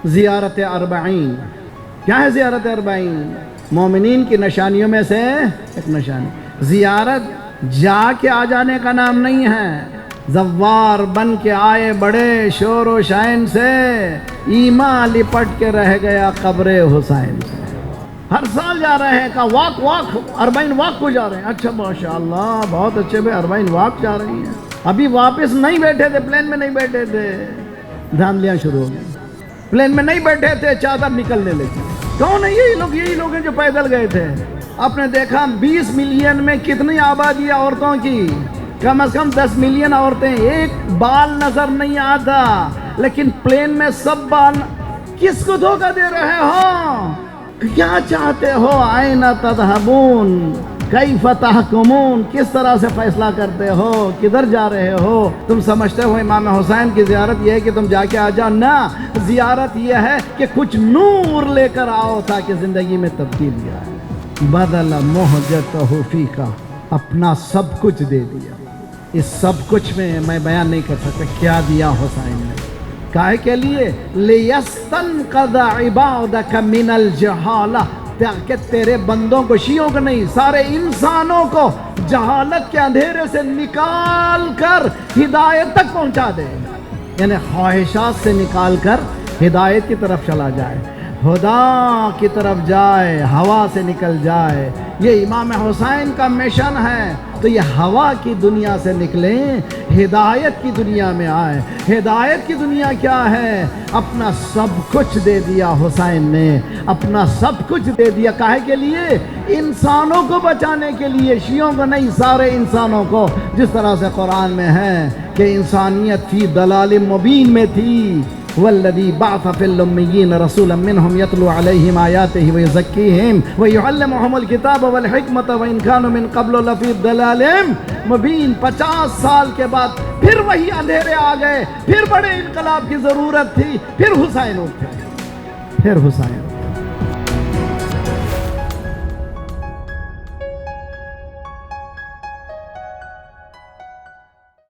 زیارت اربعین. کیا ہے زیارت اربعین؟ مومنین کی نشانیوں میں سے ایک نشانی. زیارت جا کے آ جانے کا نام نہیں ہے. زوار بن کے آئے بڑے شور و شائن سے، ایمان لپٹ کے رہ گیا قبر حسین سے. ہر سال جا رہے ہیں، کہا واک اربعین واک کو جا رہے ہیں. اچھا ماشاءاللہ بہت اچھے بھائی، اربعین واک جا رہی ہیں. ابھی واپس نہیں بیٹھے تھے، پلین میں نہیں بیٹھے تھے، دھاندلیاں شروع ہو گئی. پلین میں نہیں بیٹھے تھے، چادر نکلنے لگی. کون ہے یہی لوگ ہیں جو پیدل گئے تھے. آپ نے دیکھا 20 ملین میں کتنی آبادی ہے عورتوں کی؟ کم از کم 10 ملین عورتیں. ایک بال نظر نہیں آتا، لیکن پلین میں سب بال. کس کو دھوکہ دے رہے ہو؟ کیا چاہتے ہو؟ آئین تذہبون کیف تحکمون، کس طرح سے فیصلہ کرتے ہو؟ کدھر جا رہے ہو؟ تم سمجھتے ہو امام حسین کی زیارت یہ ہے کہ تم جا کے آ جاؤ؟ نہ، زیارت یہ ہے کہ کچھ نور لے کر آؤ تاکہ زندگی میں تبدیلی آئے. بدل مہجتہ فیکا، اپنا سب کچھ دے دیا. اس سب کچھ میں بیان نہیں کر سکتا کیا دیا حسین نے. کائے کے لیے؟ لیستنقذ عبادک من الجہالہ، تاکہ تیرے بندوں کو، شیعوں کو نہیں، سارے انسانوں کو جہالت کے اندھیرے سے نکال کر ہدایت تک پہنچا دے. یعنی خواہشات سے نکال کر ہدایت کی طرف چلا جائے، خدا کی طرف جائے، ہوا سے نکل جائے. یہ امام حسین کا مشن ہے. تو یہ ہوا کی دنیا سے نکلیں، ہدایت کی دنیا میں آئے. ہدایت کی دنیا کیا ہے؟ اپنا سب کچھ دے دیا حسین نے، اپنا سب کچھ دے دیا. کاہے کے لیے؟ انسانوں کو بچانے کے لیے، شیعوں کو نہیں، سارے انسانوں کو. جس طرح سے قرآن میں ہے کہ انسانیت فی ضلال مبین میں تھی. والذی بعث فی الامیین رسولا منہم یتلو علیہم آیاتہ ویزکیہم ویعلمہم الکتاب والحکمت وان کانوا من قبل لفی ضلال مبین. 50 سال کے بعد پھر وہی اندھیرے آ گئے، پھر بڑے انقلاب کی ضرورت تھی، پھر حسین اٹھے، پھر حسین